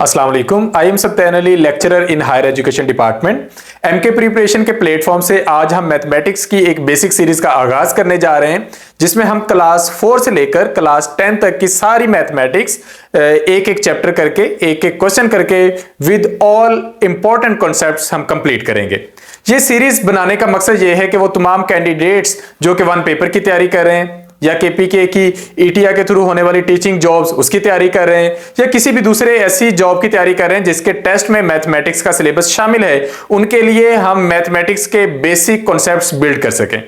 अस्सलाम वालेकुम। I am Satyan Ali, lecturer in higher education department. MK preparation के प्लेटफॉर्म से आज हम मैथमेटिक्स की एक बेसिक सीरीज का आगाज करने जा रहे हैं, जिसमें हम क्लास 4 से लेकर क्लास 10 तक की सारी मैथमेटिक्स एक एक चैप्टर करके, एक एक क्वेश्चन करके विद ऑल इंपॉर्टेंट कॉन्सेप्ट्स हम कंप्लीट करेंगे। ये सीरीज बनाने का मकसद ये है कि वो तमाम कैंडिडेट्स जो कि वन पेपर की तैयारी कर रहे हैं या केपीके की ईटीआई के थ्रू होने वाली टीचिंग जॉब्स उसकी तैयारी कर रहे हैं या किसी भी दूसरे ऐसी जॉब की तैयारी कर रहे हैं जिसके टेस्ट में मैथमेटिक्स का सिलेबस शामिल है, उनके लिए हम मैथमेटिक्स के बेसिक कॉन्सेप्ट्स बिल्ड कर सकें।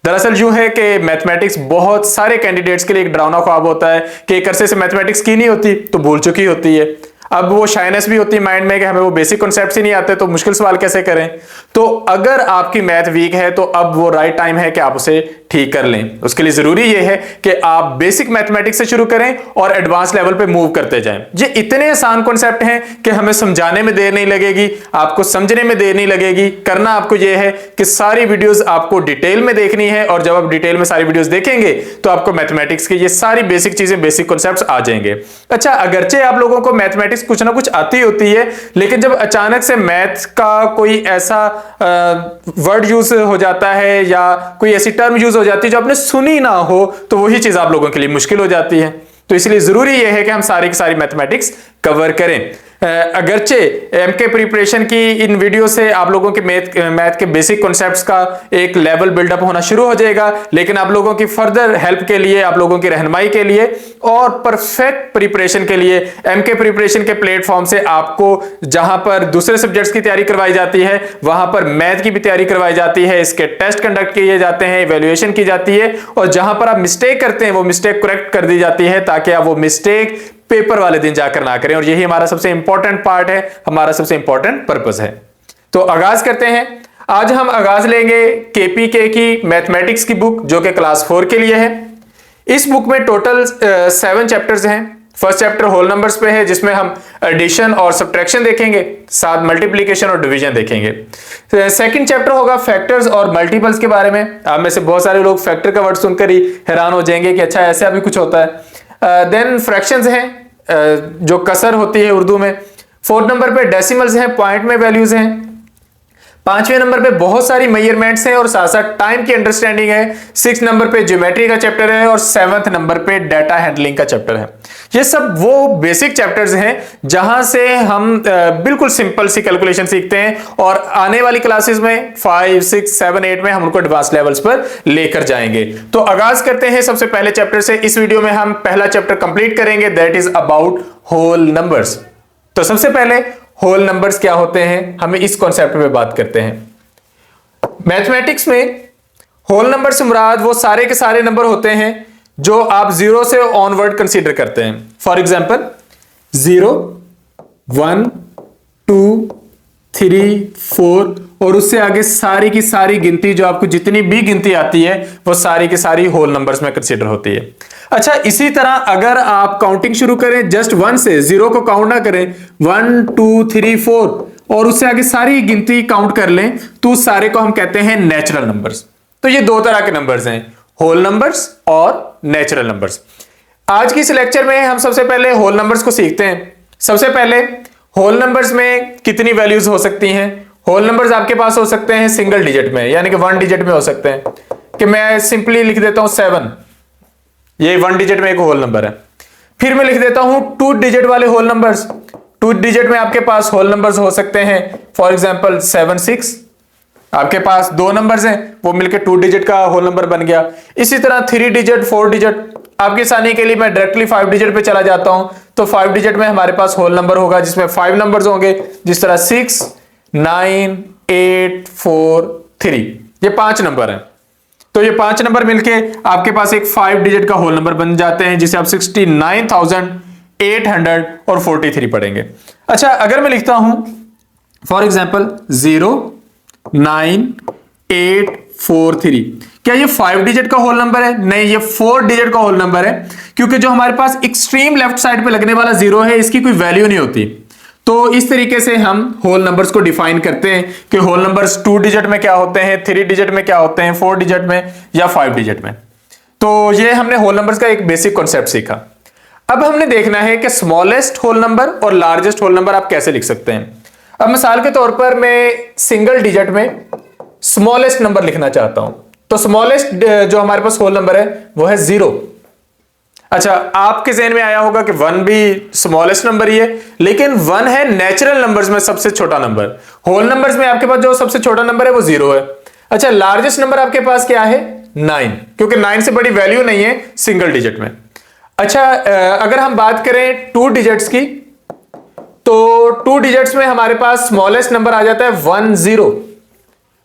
दरअसल यूं है कि मैथमेटिक्स बहुत सारे कैंडिडेट्स के लिए एक डरावना ख्वाब होता है कि एक अरसे से मैथमेटिक्स की नहीं होती तो भूल चुकी होती है। अब वो शाइनेस भी होती है माइंड में कि हमें वो बेसिक कॉन्सेप्ट्स ही नहीं आते तो मुश्किल सवाल कैसे करें। तो अगर आपकी मैथ वीक है तो अब वो राइट टाइम है कि आप उसे ठीक कर लें। उसके लिए जरूरी ये है कि आप बेसिक मैथमेटिक्स से शुरू करें और एडवांस लेवल पे मूव करते जाएं। ये इतने आसान कॉन्सेप्ट हैं कि हमें समझाने में देर नहीं लगेगी, आपको समझने में देर नहीं लगेगी। करना आपको यह है कि सारी वीडियोस आपको डिटेल में देखनी है और जब आप डिटेल में सारी वीडियोस देखेंगे तो आपको मैथमेटिक्स की ये सारी बेसिक चीजें, बेसिक कॉन्सेप्ट्स आ जाएंगे। अच्छा, अगरचे आप लोगों को मैथमेटिक्स कुछ ना कुछ आती होती है, लेकिन जब अचानक से मैथ का कोई ऐसा वर्ड यूज हो जाता है या कोई ऐसी टर्म यूज हो जाती है जो आपने सुनी ना हो, तो वही चीज आप लोगों के लिए मुश्किल हो जाती है। तो इसलिए जरूरी यह है कि हम सारी की सारी मैथमेटिक्स कवर करें। अगरचे एमके प्रिपरेशन की इन वीडियो से आप लोगों के मैथ के बेसिक कॉन्सेप्ट्स का एक लेवल बिल्डअप होना शुरू हो जाएगा, लेकिन आप लोगों की फर्दर हेल्प के लिए, आप लोगों की रहनुमाई के लिए और परफेक्ट प्रिपरेशन के लिए एमके प्रिपरेशन के प्लेटफॉर्म से आपको जहां पर दूसरे सब्जेक्ट्स की तैयारी करवाई जाती है वहां पर मैथ की भी तैयारी करवाई जाती है, इसके टेस्ट कंडक्ट किए जाते हैं, इवैल्यूएशन की जाती है और जहां पर आप मिस्टेक करते हैं वो मिस्टेक करेक्ट कर दी जाती है ताकि आप वो मिस्टेक पेपर वाले दिन जाकर ना करें। और यही हमारा सबसे इंपॉर्टेंट पार्ट है, हमारा सबसे इंपॉर्टेंट पर्पस है। तो आगाज करते हैं। आज हम आगाज लेंगे केपीके की मैथमेटिक्स की बुक जो कि क्लास 4 के लिए है। इस बुक में टोटल 7 चैप्टर्स हैं। फर्स्ट चैप्टर होल नंबर्स पे है जिसमें हम एडिशन और सब्ट्रैक्शन देखेंगे, साथ मल्टीप्लिकेशन और डिवीजन देखेंगे। सेकंड चैप्टर होगा फैक्टर्स और मल्टीपल्स के बारे में। आप में से बहुत सारे लोग फैक्टर का वर्ड सुनकर ही हैरान हो जाएंगे कि अच्छा ऐसा भी कुछ होता है। देन फ्रैक्शंस हैं जो कसर होती है उर्दू में। 4th नंबर पे डेसिमल्स हैं, पॉइंट में वैल्यूज हैं। 5वें नंबर पे बहुत सारी मेजरमेंट्स हैं और साथ साथ टाइम की अंडरस्टैंडिंग है। 6th नंबर पे ज्योमेट्री का चैप्टर है और 7th नंबर पे डाटा हैंडलिंग का चैप्टर है। ये सब वो बेसिक चैप्टर्स हैं जहां से हम बिल्कुल सिंपल सी कैलकुलेशन सीखते हैं और आने वाली क्लासेस में 5, 6, 7, 8 में हम उनको एडवांस लेवल्स पर लेकर जाएंगे। तो आगाज करते हैं सबसे पहले चैप्टर से। इस वीडियो में हम पहला चैप्टर कंप्लीट करेंगे, that is about whole numbers. तो सबसे पहले होल नंबर्स क्या होते हैं, हमें इस कॉन्सेप्ट पे बात करते हैं। मैथमेटिक्स में होल नंबर से मुराद वो सारे के सारे नंबर होते हैं जो आप 0 से ऑनवर्ड कंसीडर करते हैं। फॉर एग्जांपल 0, 1, 2, 3, 4 और उससे आगे सारी की सारी गिनती, जो आपको जितनी भी गिनती आती है वो सारी की सारी होल नंबर्स में कंसीडर होती है। अच्छा, इसी तरह अगर आप काउंटिंग शुरू करें जस्ट 1 से, 0 को काउंट ना करें, 1, 2, 3, 4 और उससे आगे सारी गिनती काउंट कर लें तो उस सारे को हम कहते हैं नेचुरल नंबर्स। तो ये दो तरह के नंबर्स हैं, होल नंबर्स और नेचुरल नंबर्स। आज की इस लेक्चर में हम सबसे पहले होल नंबर्स को सीखते हैं। सबसे पहले होल नंबर्स में कितनी वैल्यूज हो सकती हैं। होल नंबर्स आपके पास हो सकते हैं सिंगल डिजिट में, यानी कि 1 डिजिट में हो सकते हैं। कि मैं सिंपली लिख देता हूं 7, ये 1 डिजिट में एक होल नंबर है। फिर मैं लिख देता हूं 2 डिजिट वाले होल नंबर्स। 2 डिजिट में आपके पास होल नंबर्स हो सकते हैं, फॉर एग्जांपल 7, 6। आपके पास 2 नंबर्स हैं, वो मिलकर 2 डिजिट का होल नंबर बन गया। इसी तरह 3 डिजिट, 4 डिजिट। आपकी आसानी के लिए मैं डायरेक्टली 5 डिजिट पे चला जाता हूं, तो 5 डिजिट में हमारे पास होल नंबर होगा जिसमें 5 नंबर्स होंगे, जिस तरह 6, 9, 8, 4, 3। ये 5 नंबर हैं। तो ये 5 नंबर मिलके आपके पास एक 5 डिजिट का होल नंबर बन जाते हैं जिसे आप 69,843 पढ़ेंगे। अच्छा, अगर मैं लिखता हूं फॉर एग्जांपल 0, 9, 8, 4, 3, क्या ये 5 डिजिट का होल नंबर है? नहीं, ये 4 डिजिट का होल नंबर है, क्योंकि जो हमारे पास एक्सट्रीम लेफ्ट साइड पे लगने वाला 0 है इसकी कोई वैल्यू नहीं होती। तो इस तरीके से हम होल नंबर्स को डिफाइन करते हैं कि होल नंबर्स 2 डिजिट में क्या होते हैं, 3 डिजिट में क्या होते हैं, 4 डिजिट में या 5 डिजिट में। तो ये हमने होल नंबर्स का एक बेसिक कॉन्सेप्ट सीखा। अब हमने देखना है कि स्मॉलेस्ट होल नंबर और लार्जेस्ट होल नंबर आप कैसे लिख सकते हैं। अब मिसाल के तौर पर मैं सिंगल डिजिट में स्मॉलेस्ट नंबर लिखना चाहता हूं, तो स्मॉलेस्ट जो हमारे पास होल नंबर है वो है 0। अच्छा, आपके ज़हन में आया होगा कि 1 भी स्मॉलेस्ट नंबर ही है, लेकिन 1 है नेचुरल नंबर्स में सबसे छोटा नंबर। होल नंबर्स में आपके पास जो सबसे छोटा नंबर है वो 0 है। अच्छा, लार्जेस्ट नंबर आपके पास क्या है? 9, क्योंकि 9 से बड़ी वैल्यू नहीं है सिंगल डिजिट में। अच्छा, अगर हम बात करें 2 डिजिट्स की, तो 2 डिजिट्स में हमारे पास स्मॉलेस्ट नंबर आ जाता है 10,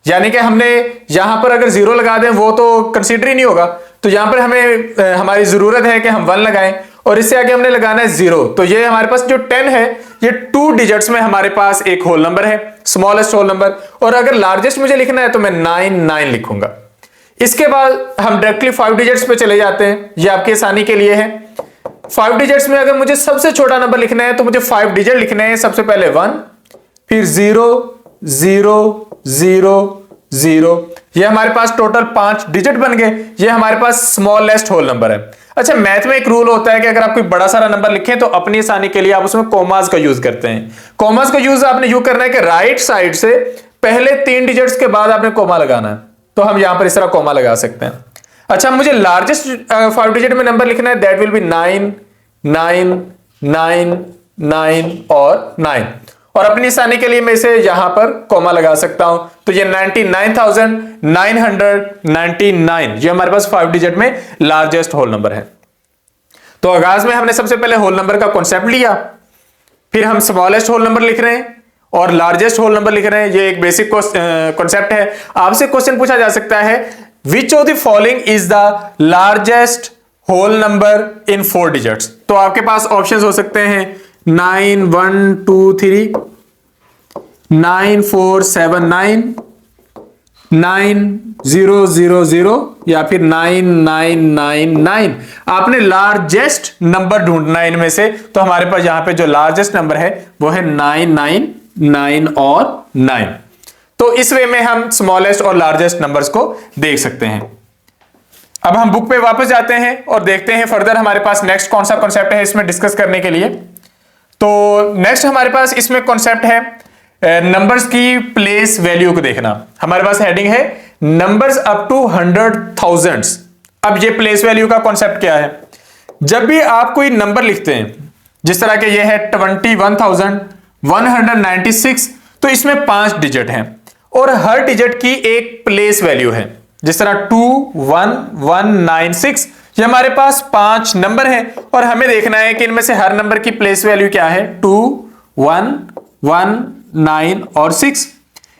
यानी कि हमने यहां पर अगर 0 लगा दें वो तो कंसीडर ही नहीं होगा, तो यहां पर हमें हमारी जरूरत है कि हम 1 लगाएं और इससे आगे हमने लगाना है 0। तो ये हमारे पास जो 10 है ये 2 डिजिट्स में हमारे पास एक होल नंबर है, स्मॉलेस्ट होल नंबर। और अगर लार्जेस्ट मुझे लिखना है तो मैं 9 लिखूंगा। इसके बाद हम डायरेक्टली 5 डिजिट्स पे चले जाते हैं, ये आपकी आसानी के लिए है। 5 डिजिट्स में अगर मुझे सबसे छोटा नंबर लिखना है तो मुझे 5 डिजिट लिखने हैं। सबसे पहले 1, फिर 0 0 0 0, ये हमारे पास टोटल 5 डिजिट बन गए। ये हमारे पास स्मॉलेस्ट होल नंबर है। अच्छा, मैथ में एक रूल होता है कि अगर आप कोई बड़ा सारा नंबर लिखें तो अपनी आसानी के लिए आप उसमें कॉमास का यूज करते हैं। कॉमास का यूज आपने यूं करना है कि राइट साइड से पहले 3 डिजिट्स के बाद आपने कॉमा लगाना है, तो हम यहां पर इस तरह कॉमा लगा सकते हैं। अच्छा, मुझे लार्जेस्ट 5 डिजिट में नंबर लिखना है, दैट विल बी 9 9 9 9 और 9, और अपनी आसानी के लिए मैं इसे यहां पर कॉमा लगा सकता हूं। तो ये 99,999, ये हमारे पास 5 डिजिट में लार्जेस्ट होल नंबर है। तो आगाज में हमने सबसे पहले होल नंबर का कॉन्सेप्ट लिया, फिर हम स्मॉलेस्ट होल नंबर लिख रहे हैं और लार्जेस्ट होल नंबर लिख रहे हैं। ये एक बेसिक कॉन्सेप्ट है। आपसे क्वेश्चन पूछा जा सकता है, which of the following is the largest whole number in 4 digits. तो आपके पास ऑप्शंस हो सकते हैं 9 1 2 3, 9 4 7 9, 9 0 0 0, या फिर 9 9 9 9। आपने लार्जेस्ट नंबर ढूंढना है इनमें से, तो हमारे पास यहां पे जो लार्जेस्ट नंबर है वो है 9 9 9 और 9। तो इस वे में हम स्मॉलेस्ट और लार्जेस्ट नंबर्स को देख सकते हैं। अब हम बुक पे वापस जाते हैं और देखते हैं फर्दर हमारे पास नेक्स्ट कौन सा कॉन्सेप्ट है इसमें डिस्कस करने के लिए। तो नेक्स्ट हमारे पास इसमें कॉन्सेप्ट है नंबर्स की प्लेस वैल्यू को देखना। हमारे पास हेडिंग है नंबर्स अप टू 100,000। अब ये प्लेस वैल्यू का कॉन्सेप्ट क्या है? जब भी आप कोई नंबर लिखते हैं, जिस तरह के ये है 21,196, तो इसमें 5 डिजिट हैं और हर डिजिट की एक प्लेस वैल्यू है। जिस तरह 21196, ये हमारे पास 5 नंबर हैं और हमें देखना है कि इनमें से हर नंबर की प्लेस वैल्यू क्या है, 2 1 1 9 और 6।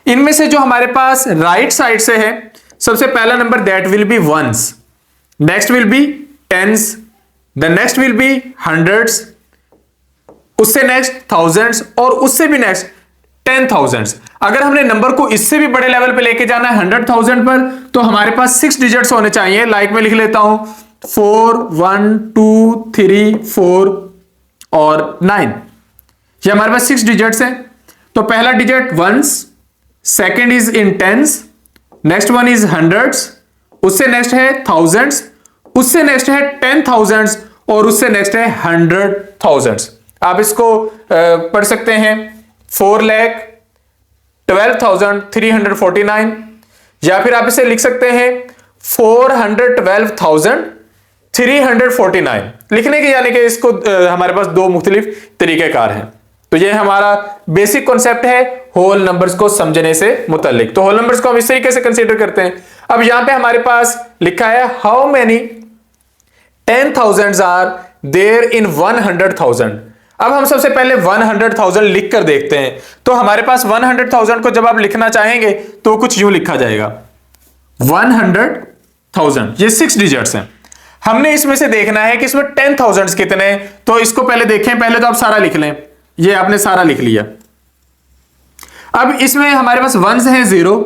इनमें से जो हमारे पास राइट साइड से है, सबसे पहला number that will be ones, next will be tens, the next will be hundreds, उससे नेक्स्ट थाउजेंड्स और उससे भी नेक्स्ट 10,000। अगर हमने नंबर को इससे भी बड़े लेवल पे लेके जाना है 100,000 पर, तो हमारे पास 6 डिजिट्स होने चाहिए। लाइक में लिख लेता हूं 4 1 2 3 4 और 9, ये हमारे पास 6 डिजिट्स हैं। तो पहला digit ones, second is in tens, next one is hundreds, उससे नेक्स्ट है थाउजेंड्स, उससे नेक्स्ट है 10,000 और उससे नेक्स्ट है 100,000। आप इसको पढ़ सकते हैं 4,12,349, या फिर आप इसे लिख सकते हैं 412,349। लिखने के यानी कि इसको हमारे पास 2 मुख्तलिफ तरीकेकार हैं। तो ये हमारा बेसिक कॉन्सेप्ट है होल नंबर्स को समझने से मुतालिक। तो होल नंबर्स को हम इस तरीके से कंसीडर करते हैं। अब यहां पे हमारे पास लिखा है how many 10,000 are there in 100,000। अब हम सबसे पहले 100,000 लिख कर देखते हैं। तो हमारे पास 100,000 को जब आप लिखना चाहेंगे तो कुछ यूं लिखा जाएगा 100,000, ये 6 डिजिट्स हैं। हमने इसमें से देखना है कि इसमें 10,000 कितने हैं। तो इसको पहले देखें, पहले तो आप सारा लिख लें, ये आपने सारा लिख लिया। अब इसमें हमारे पास वंस हैं 0,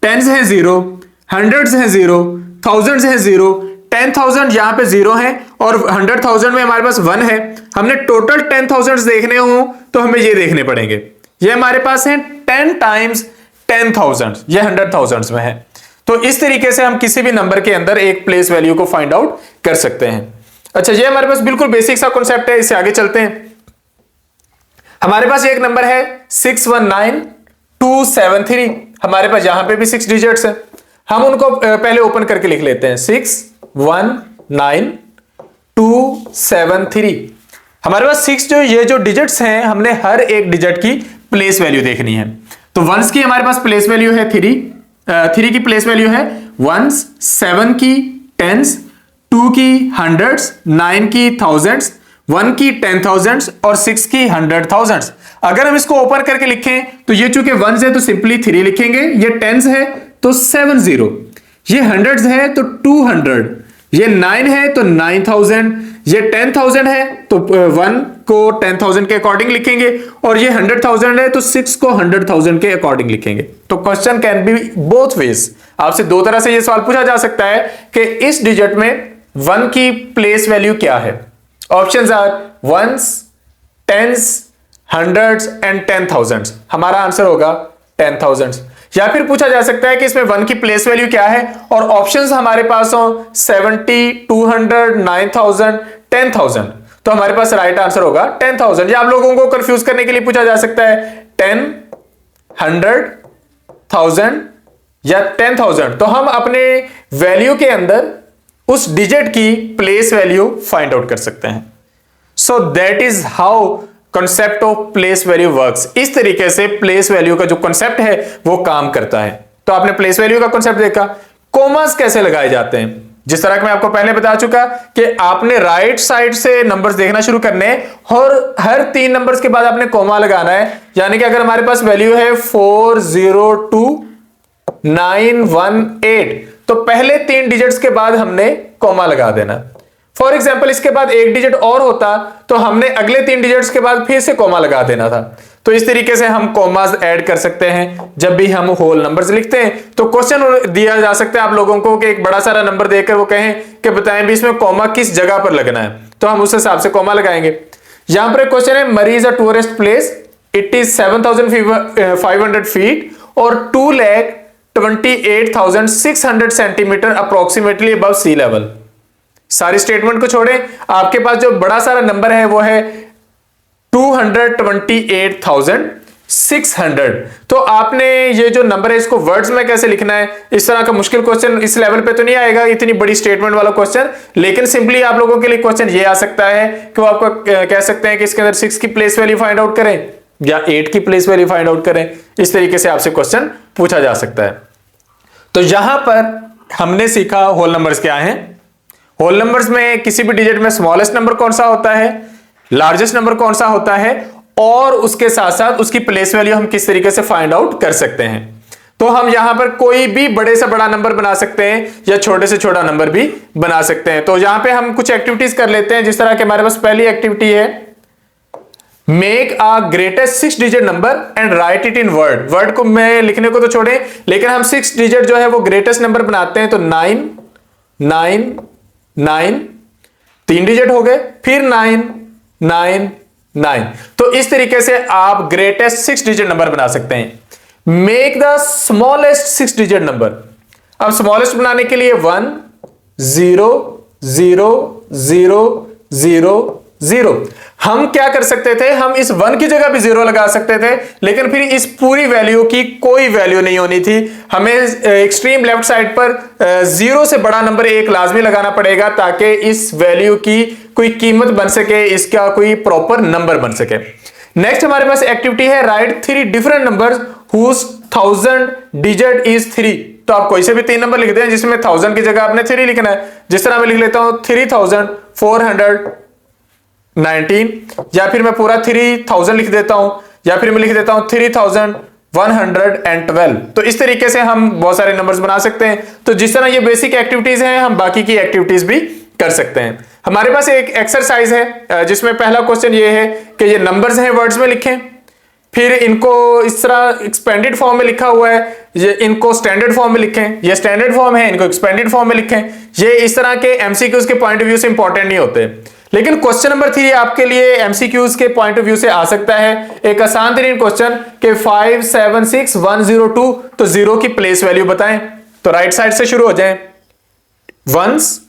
टेंस हैं 0, हंड्रेड्स हैं 0, थाउजेंड्स हैं 0, 10,000 यहां पे 0 है और 100,000 में हमारे पास 1 है। हमने टोटल 10,000 देखने हो तो हमें ये देखने पड़ेंगे। ये हमारे पास है 10 टाइम्स 10,000, ये 100,000 में है। तो इस तरीके से हम किसी भी नंबर के अंदर एक प्लेस वैल्यू को फाइंड आउट कर सकते हैं। अच्छा, ये हमारे पास बिल्कुल बेसिक सा कॉन्सेप्ट है, इससे आगे चलते हैं। हमारे पास एक नंबर है 619273। हमारे पास यहां पे भी 6 डिजिट्स हैं, हम उनको पहले ओपन करके लिख लेते हैं। 619273। हमारे पास 6 ये जो डिजिट्स हैं, हमने हर एक डिजिट की प्लेस वैल्यू देखनी है। तो वंस की हमारे पास प्लेस वैल्यू है 3 की प्लेस वैल्यू है वंस, 7 की टेंस, 2 की हंड्रेड्स, 9 की थाउजेंड्स, 1 की 10,000 और 6 की 100,000। अगर हम इसको ओपन करके लिखें तो ये चूंकि वंस है तो सिंपली 3 लिखेंगे, ये टेंस है तो 70, ये हंड्रेड्स है तो 200, ये 9 है तो 9,000, ये 10,000 है तो 1 को 10,000 के अकॉर्डिंग लिखेंगे, और ये 100,000 है तो 6 को 100,000 के अकॉर्डिंग लिखेंगे। तो question can be both ways. आपसे दो तरह से ये सवाल पूछा जा सकता है कि इस डिजिट में 1 की प्लेस वैल्यू क्या है। Options are ones, tens, hundreds and 10,000। हमारा आंसर होगा 10,000। या फिर पूछा जा सकता है कि इसमें 1 की प्लेस वैल्यू क्या है, और ऑप्शंस हमारे पास हो 70, 200, 9,000, 10,000। तो हमारे पास राइट आंसर होगा 10,000। या आप लोगों को कंफ्यूज करने के लिए पूछा जा सकता है 10, 100, 1000 या 10,000। तो हम अपने वैल्यू के अंदर उस डिजिट की प्लेस वैल्यू फाइंड आउट कर सकते हैं। So that is how concept of place value works. इस तरीके से प्लेस वैल्यू का जो कॉन्सेप्ट है वो काम करता है। तो आपने प्लेस वैल्यू का कॉन्सेप्ट देखा। कोमास कैसे लगाए जाते हैं, जिस तरह कि मैं आपको पहले बता चुका कि आपने राइट साइड से नंबर्स देखना शुरू करने हैं, और हर 3 नंबर्स के बाद आपने कोमा लगाना है। यानी कि अगर हमारे पास वैल्यू है 402918, तो पहले 3 डिजिट्स के बाद हमने कोमा लगा देना। फॉर एग्जाम्पल इसके बाद एक डिजिट और होता तो हमने अगले 3 डिजिट्स के बाद फिर से कोमा लगा देना था। तो इस तरीके से हम कोमास ऐड कर सकते हैं जब भी हम होल नंबर्स लिखते हैं। तो क्वेश्चन दिया जा सकता है आप लोगों को कि एक बड़ा सारा नंबर देकर वो कहें कि बताएं भी इसमें कोमा किस जगह पर लगना है, तो हम उस हिसाब से कोमा लगाएंगे। यहां पर एक क्वेश्चन है, मरी is a tourist place, it is 7,500 feet और 2,28,600 centimetre approximately above sea level. सारी स्टेटमेंट को छोड़ें, आपके पास जो बड़ा सारा नंबर है वो है 228,600। तो आपने ये जो नंबर है इसको वर्ड्स में कैसे लिखना है, इस तरह का मुश्किल क्वेश्चन इस लेवल पे तो नहीं आएगा, इतनी बड़ी स्टेटमेंट वाला क्वेश्चन। लेकिन सिंपली आप लोगों के लिए क्वेश्चन ये आ सकता है कि वो आपको कह सकते हैं कि इसके अंदर 6 की प्लेस वैल्यू फाइंड आउट करें या 8 की प्लेस वैल्यू फाइंड आउट करें। इस तरीके से आपसे क्वेश्चन पूछा जा सकता है। तो यहां पर हमने सीखा होल नंबर्स क्या है। होल नंबर्स में किसी भी डिजिट में स्मॉलेस्ट नंबर कौन सा होता है, लार्जेस्ट नंबर कौन सा होता है, और उसके साथ साथ उसकी प्लेस वैल्यू हम किस तरीके से फाइंड आउट कर सकते हैं। तो हम यहां पर कोई भी बड़े से बड़ा नंबर बना सकते हैं या छोटे से छोटा नंबर भी बना सकते हैं। तो यहां पे हम कुछ एक्टिविटीज कर लेते हैं। जिस तरह के हमारे पास पहली एक्टिविटी है, make a greatest 6 digit number and right it in word. Word को मैं लिखने को तो छोड़े, लेकिन हम 6 डिजिट जो है वो ग्रेटेस्ट नंबर बनाते हैं। तो 9 9 9 3 डिजिट हो गए, फिर 9 9 9। तो इस तरीके से आप ग्रेटेस्ट 6 डिजिट नंबर बना सकते हैं। Make the smallest 6 digit number. अब स्मॉलेस्ट बनाने के लिए 1 0 0 0 0 0। हम क्या कर सकते थे, हम इस 1 की जगह भी 0 लगा सकते थे, लेकिन फिर इस पूरी वैल्यू की कोई वैल्यू नहीं होनी थी। हमें एक्सट्रीम लेफ्ट साइड पर 0 से बड़ा नंबर 1 लाजमी लगाना पड़ेगा ताकि इस वैल्यू की कोई कीमत बन सके, इसका कोई प्रॉपर नंबर बन सके। नेक्स्ट हमारे पास एक्टिविटी है, write 3 different numbers whose 1000 digit is 3। तो आप कोई से भी 3 नंबर लिख दें जिसमें 1000 की जगह आपने 3 लिखना है। जिस तरह मैं लिख लेता हूं 3,419, या फिर मैं पूरा 3,000 लिख देता हूं, या फिर मैं लिख देता हूं 3,112। तो इस तरीके से हम बहुत सारे नंबर्स बना सकते हैं। तो जिस तरह ये बेसिक एक्टिविटीज हैं, हम बाकी की एक्टिविटीज भी कर सकते हैं। हमारे पास एक एक्सरसाइज है जिसमें पहला क्वेश्चन ये है कि ये नंबर्स हैं वर्ड्स में लिखें, फिर इनको इस तरह एक्सपेंडेड फॉर्म में लिखा हुआ है, ये इनको स्टैंडर्ड फॉर्म में लिखें, ये स्टैंडर्ड फॉर्म है, इनको एक्सपेंडेड फॉर्म में लिखें। ये इस तरह के एमसीक्यूज के पॉइंट ऑफ व्यू से इंपॉर्टेंट नहीं होते, लेकिन क्वेश्चन नंबर 3 आपके लिए एमसीक्यूज के पॉइंट ऑफ व्यू से आ सकता है। एक आसान तरीन क्वेश्चन के 576102, तो 0 की प्लेस वैल्यू बताएं। तो राइट साइड से शुरू हो जाएं, वंस,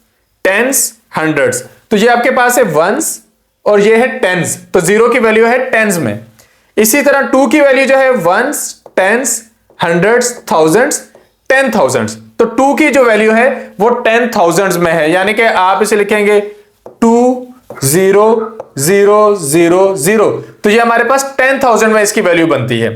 टेंस, हंड्रेड्स। तो ये आपके पास है वंस और ये है टेंस, तो 0 की वैल्यू है टेंस में। इसी तरह 2 की वैल्यू जो है वंस, टेंस, हंड्रेड्स, थाउजेंड्स, 10,000, तो 2 की जो वैल्यू है वो 10,000 में है, यानी कि आप इसे लिखेंगे 2 0 0 0 0, तो ये हमारे पास 10,000 में इसकी वैल्यू बनती है।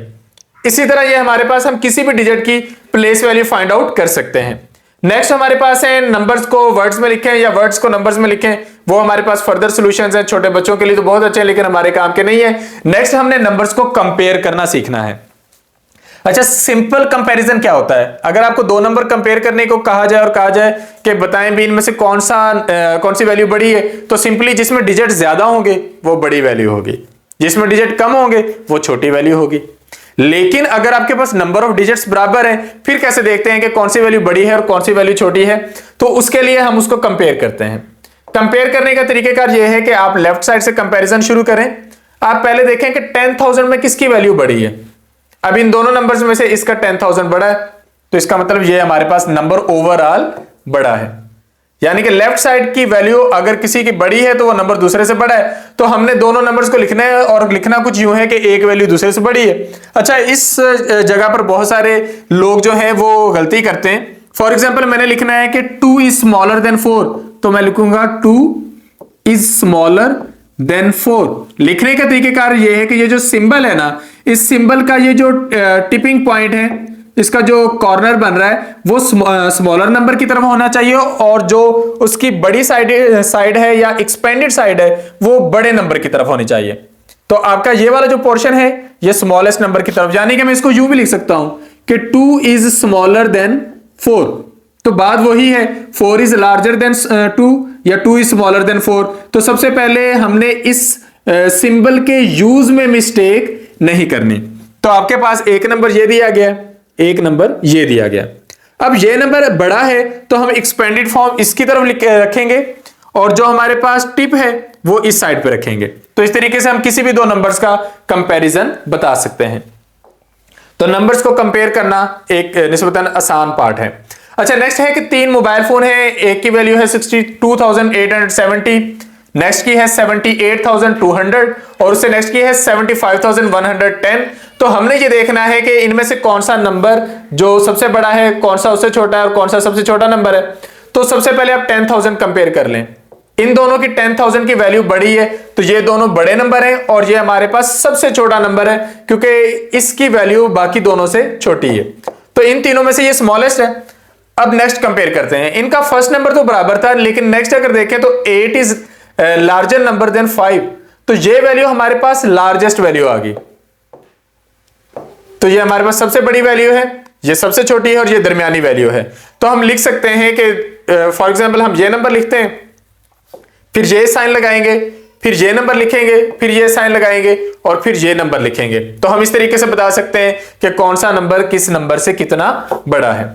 इसी तरह ये हमारे पास हम किसी भी डिजिट की प्लेस वैल्यू फाइंड आउट कर सकते हैं। नेक्स्ट हमारे पास है नंबर्स को वर्ड्स में लिखें या वर्ड्स को नंबर्स में लिखें, वो हमारे पास फर्दर सॉल्यूशंस हैं। छोटे बच्चों के लिए तो बहुत अच्छे हैं लेकिन हमारे काम के नहीं है। नेक्स्ट हमने नंबर्स को कंपेयर करना सीखना है। अच्छा, सिंपल कंपैरिजन क्या होता है? अगर आपको दो नंबर कंपेयर करने को कहा जाए और कहा जाए कि बताएं भी इनमें से कौन सी वैल्यू बड़ी है, तो सिंपली जिसमें डिजिट ज्यादा होंगे वो बड़ी वैल्यू होगी, जिसमें डिजिट कम होंगे वो छोटी वैल्यू होगी। लेकिन अगर आपके पास नंबर ऑफ डिजिट्स बराबर है, फिर कैसे देखते हैं कि कौन सी वैल्यू बड़ी है और कौन सी वैल्यू छोटी है? तो उसके लिए हम उसको कंपेयर करते हैं। कंपेयर करने का तरीकेकार यह है कि आप लेफ्ट साइड से कंपैरिजन शुरू करें। आप पहले देखें कि 10,000 में किसकी वैल्यू बड़ी है। अब इन दोनों नंबर्स में से इसका 10,000 बड़ा है, तो इसका मतलब ये हमारे पास नंबर ओवरऑल बड़ा है। यानी कि लेफ्ट साइड की वैल्यू अगर किसी की बड़ी है तो वो नंबर दूसरे से बड़ा है। तो हमने दोनों नंबर्स को लिखना है और लिखना कुछ यूं है कि एक वैल्यू दूसरे से बड़ी है। अच्छा, इस जगह पर बहुत सारे लोग जो हैं वो गलती करते हैं। फॉर एग्जाम्पल मैंने लिखना है कि 2 इज स्मॉलर देन 4, तो मैं लिखूंगा 2 इज स्मॉलर देन 4। लिखने का तरीकेकार ये है कि ये जो सिंबल है ना, इस सिंबल का ये जो टिपिंग पॉइंट है, इसका जो कॉर्नर बन रहा है वो स्मॉलर नंबर की तरफ होना चाहिए और जो उसकी बड़ी साइड है या एक्सपेंडेड साइड है वो बड़े नंबर की तरफ होनी चाहिए। तो आपका ये वाला जो पोर्शन है ये स्मॉलेस्ट नंबर की तरफ, यानी कि मैं इसको यूं भी लिख सकता हूं कि 2 इज स्मॉलर देन 4। तो बात वही है, 4 इज लार्जर देन 2 या 2 इज स्मॉलर देन 4। तो सबसे पहले हमने इस सिंबल के यूज में मिस्टेक नहीं करनी। तो आपके पास एक नंबर ये दिया गया, एक नंबर ये दिया गया। अब ये नंबर बड़ा है तो हम एक्सपेंडेड फॉर्म इसकी तरफ रखेंगे और जो हमारे पास टिप है वो इस साइड पे रखेंगे। तो इस तरीके से हम किसी भी दो नंबर्स का कंपैरिजन बता सकते हैं। तो नंबर्स को कंपेयर करना एक निस्बतन आसान पार्ट है। अच्छा, नेक्स्ट है कि 3 मोबाइल फोन है, एक की वैल्यू है 62,870, नेक्स्ट की है 78,200 और उससे नेक्स्ट की है 75,110। तो हमने ये देखना है कि इनमें से कौन सा नंबर जो सबसे बड़ा है, कौन सा उससे छोटा है और कौन सा सबसे छोटा नंबर है। तो सबसे पहले आप 10,000 कंपेयर कर लें। इन दोनों की 10,000 की वैल्यू बड़ी है तो ये दोनों बड़े नंबर हैं और ये हमारे पास सबसे छोटा नंबर है क्योंकि इसकी वैल्यू बाकी दोनों से छोटी है। तो इन तीनों में से ये स्मॉलेस्ट है। अब नेक्स्ट कंपेयर करते हैं। इनका फर्स्ट नंबर तो बराबर था लेकिन नेक्स्ट अगर देखें तो 8 इज लार्जर नंबर देन 5, तो ये वैल्यू हमारे पास लार्जेस्ट वैल्यू आ गई। तो ये हमारे पास सबसे बड़ी वैल्यू है, ये सबसे छोटी है और ये दरमियानी वैल्यू है। तो हम लिख सकते हैं कि फॉर एग्जांपल हम ये नंबर लिखते हैं, फिर ये साइन लगाएंगे, फिर ये नंबर लिखेंगे, फिर ये साइन लगाएंगे और फिर ये नंबर लिखेंगे। तो हम इस तरीके से बता सकते हैं कि कौन सा नंबर किस नंबर से कितना बड़ा है।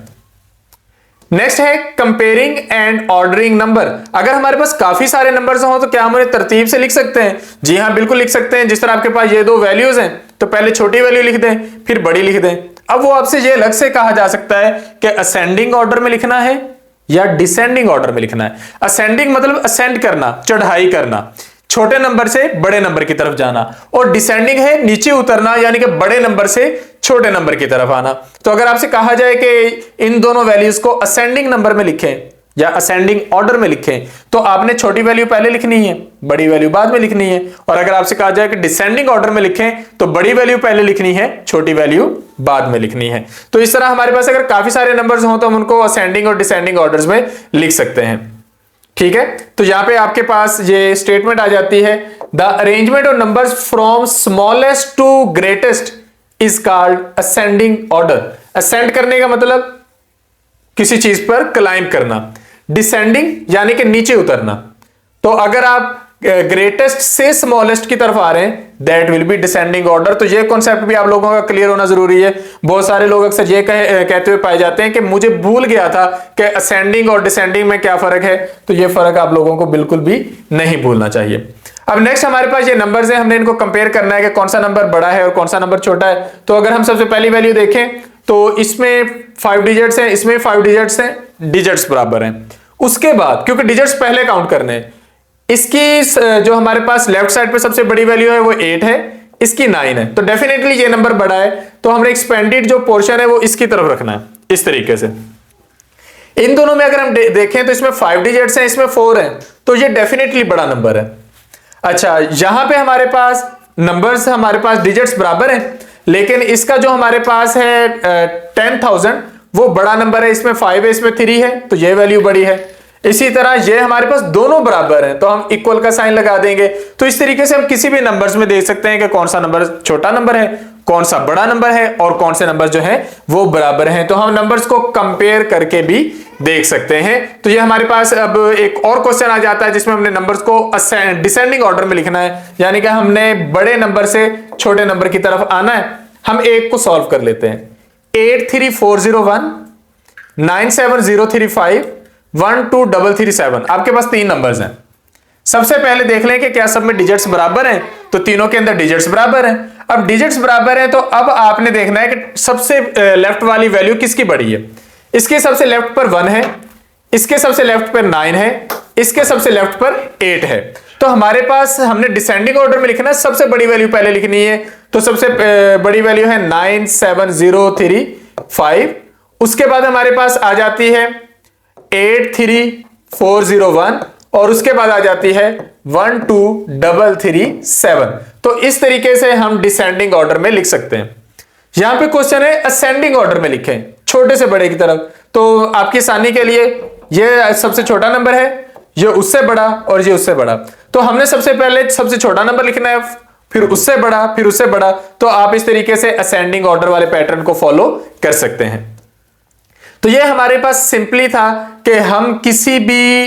नेक्स्ट है कंपेयरिंग एंड ऑर्डरिंग नंबर। अगर हमारे पास काफी सारे नंबर्स हो तो क्या हम उन्हें तरतीब से लिख सकते हैं? जी हाँ, बिल्कुल लिख सकते हैं। जिस तरह आपके पास ये दो वैल्यूज हैं तो पहले छोटी वैल्यू लिख दें फिर बड़ी लिख दें। अब वो आपसे ये अलग से कहा जा सकता है कि असेंडिंग ऑर्डर में लिखना है या डिसेंडिंग ऑर्डर में लिखना है। असेंडिंग मतलब असेंड करना, चढ़ाई करना, छोटे नंबर से बड़े नंबर की तरफ जाना, और डिसेंडिंग है नीचे उतरना यानी कि बड़े नंबर से छोटे नंबर की तरफ आना। तो अगर आपसे कहा जाए कि इन दोनों वैल्यूज को असेंडिंग नंबर में लिखें या असेंडिंग ऑर्डर में लिखें तो आपने छोटी वैल्यू पहले लिखनी है, बड़ी वैल्यू बाद में लिखनी है। और अगर आपसे कहा जाए कि डिसेंडिंग ऑर्डर में लिखें तो बड़ी वैल्यू पहले लिखनी है, छोटी वैल्यू बाद में लिखनी है। तो इस तरह हमारे पास अगर काफी सारे नंबर्स हों तो हम उनको असेंडिंग और डिसेंडिंग ऑर्डर्स में लिख सकते हैं। ठीक है, तो यहां पे आपके पास ये स्टेटमेंट आ जाती है, the arrangement of numbers from smallest to greatest is called ascending order. Ascend करने का मतलब किसी चीज पर क्लाइंब करना, डिसेंडिंग यानी कि नीचे उतरना। तो अगर आप ग्रेटेस्ट से स्मॉलेस्ट की तरफ आ रहे हैं that will B descending order. तो ये कॉन्सेप्ट भी आप लोगों का क्लियर होना जरूरी है। बहुत सारे लोग अक्सर ये कहते हुए पाए जाते हैं कि मुझे भूल गया था कि असेंडिंग और डिसेंडिंग में क्या फर्क है। तो ये फर्क आप लोगों को बिल्कुल भी नहीं भूलना चाहिए। अब नेक्स्ट हमारे पास ये नंबर्स हैं, हमने इनको कंपेयर करना है कि कौन सा नंबर बड़ा है और कौन सा नंबर छोटा है। तो अगर हम सबसे पहली वैल्यू देखें तो इसमें 5 डिजिट्स हैं, इसमें 5 डिजिट्स हैं, डिजिट्स बराबर हैं। उसके बाद क्योंकि डिजिट्स पहले काउंट करने हैं, इसकी जो हमारे पास लेफ्ट साइड पे सबसे बड़ी वैल्यू है वो 8 है, इसकी 9 है, तो डेफिनेटली ये नंबर बड़ा है, तो हमने एक्सपेंडेड जो पोर्शन है वो इसकी तरफ रखना है इस तरीके से। इन दोनों में अगर हम देखें तो इसमें 5 डिजिट्स हैं, इसमें 4 हैं, तो ये डेफिनेटली बड़ा नंबर है। अच्छा, यहां पे हमारे पास नंबर्स, हमारे पास डिजिट्स बराबर हैं, लेकिन इसका जो हमारे पास है 10,000 वो बड़ा नंबर है, इसमें 5 है, इसमें 3 है, तो ये वैल्यू बड़ी है। इसी तरह ये हमारे पास दोनों बराबर हैं, तो हम इक्वल का साइन लगा देंगे। तो इस तरीके से हम किसी भी नंबर्स में देख सकते हैं कि कौन सा नंबर छोटा नंबर है, कौन सा बड़ा नंबर है, और कौन से नंबर जो है वो बराबर हैं। तो हम नंबर्स को कंपेयर करके भी देख सकते हैं। तो ये हमारे पास अब एक और क्वेश्चन आ जाता है जिसमें हमने नंबर्स को डिसेंडिंग ऑर्डर में लिखना है, यानी कि हमने बड़े नंबर से छोटे नंबर की तरफ आना है। हम एक को सॉल्व कर लेते हैं। 83401 97035 12337, आपके पास 3 नंबर्स हैं। सबसे पहले देख लें कि क्या सब में डिजिट्स बराबर हैं, तो तीनों के अंदर डिजिट्स बराबर हैं। अब डिजिट्स बराबर हैं तो अब आपने देखना है कि सबसे लेफ्ट वाली वैल्यू किसकी बड़ी है। इसके सबसे लेफ्ट पर 1 है, इसके सबसे लेफ्ट पर 9 है, इसके सबसे लेफ्ट पर 8 है। तो हमारे पास हमने डिसेंडिंग ऑर्डर में लिखना है, सबसे बड़ी वैल्यू पहले लिखनी है, तो सबसे बड़ी वैल्यू है 97035। उसके बाद हमारे पास आ जाती है 83401 और उसके बाद आ जाती है 12337। तो इस तरीके से हम डिसेंडिंग ऑर्डर में लिख सकते हैं। यहां पे क्वेश्चन है असेंडिंग ऑर्डर में लिखें, छोटे से बड़े की तरफ। तो आपकी आसानी के लिए ये सबसे छोटा नंबर है, ये उससे बड़ा और ये उससे बड़ा, तो हमने सबसे पहले सबसे छोटा नंबर लिखना है, फिर उससे बड़ा, फिर उससे बड़ा। तो आप इस तरीके से असेंडिंग ऑर्डर वाले पैटर्न को फॉलो कर सकते हैं। तो ये हमारे पास सिंपली था कि हम किसी भी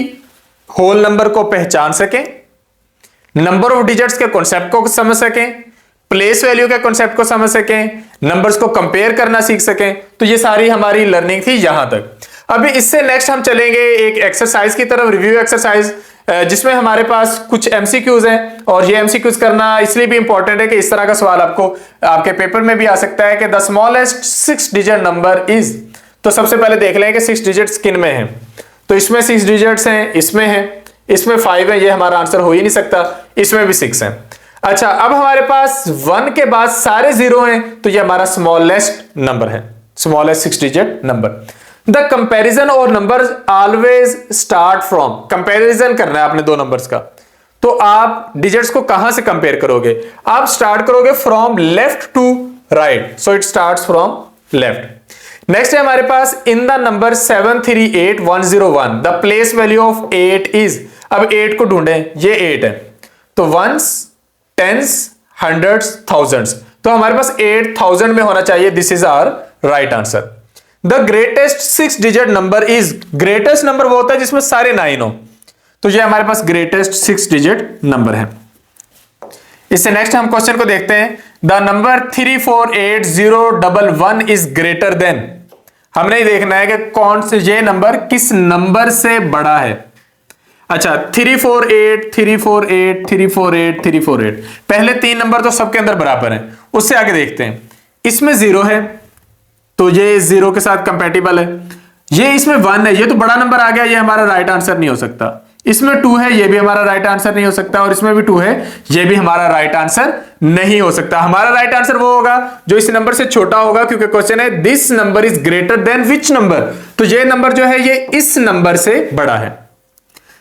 होल नंबर को पहचान सकें, नंबर ऑफ डिजिट्स के कॉन्सेप्ट को समझ सकें, प्लेस वैल्यू के कॉन्सेप्ट को समझ सकें, नंबर्स को कंपेयर करना सीख सकें। तो ये सारी हमारी लर्निंग थी यहां तक। अभी इससे नेक्स्ट हम चलेंगे एक एक्सरसाइज की तरफ, रिव्यू एक्सरसाइज, जिसमें हमारे पास कुछ एमसीक्यूज हैं। और ये एमसीक्यूज करना इसलिए भी इंपॉर्टेंट है कि इस तरह का सवाल आपको आपके पेपर में भी आ सकता है कि the smallest 6 digit number is. तो सबसे पहले देख लें कि 6 डिजिट्स किन में हैं। तो इसमें 6 डिजिट्स हैं, इसमें है, इसमें 5 है, ये हमारा आंसर हो ही नहीं सकता, इसमें भी 6 है। अच्छा, अब हमारे पास 1 के बाद सारे 0 हैं, तो ये हमारा स्मॉलेस्ट नंबर है, smallest 6 digit number. The comparison और numbers always start from, comparison करना है आपने दो नंबर्स का। तो आप डिजिट्स को कहां से कंपेयर करोगे, आप स्टार्ट करोगे from left to right, so it starts from left. Next है हमारे पास in the number 738101 the place value of 8 is. अब 8 को ढूंढें, ये 8 है, तो वंस, टेंस, हंड्रेड्स, थाउजेंड्स, तो हमारे पास 8000 में होना चाहिए। This is our right answer. The greatest 6 digit number is, greatest number वो होता है जिसमें सारे 9 हो, तो ये हमारे पास ग्रेटेस्ट 6 डिजिट नंबर है। इससे नेक्स्ट हम क्वेश्चन को देखते हैं। The number 348011 is greater then, हमने ही देखना है कि कौन से ये नंबर किस नंबर से बड़ा है। अच्छा, 348 348 348 348, पहले 3 नंबर तो सबके अंदर बराबर हैं। उससे आगे देखते हैं, इसमें 0 है तो ये 0 के साथ कंपैटिबल है। ये इसमें 1 है, ये तो बड़ा नंबर आ गया, ये हमारा राइट आंसर नहीं हो सकता। इसमें 2 है, ये भी हमारा राइट आंसर नहीं हो सकता, और इसमें भी 2 है, ये भी हमारा राइट आंसर नहीं हो सकता। हमारा राइट आंसर वो होगा जो इस नंबर से छोटा होगा, क्योंकि क्वेश्चन है this number is greater than which number, तो ये नंबर जो है ये इस नंबर से बड़ा है।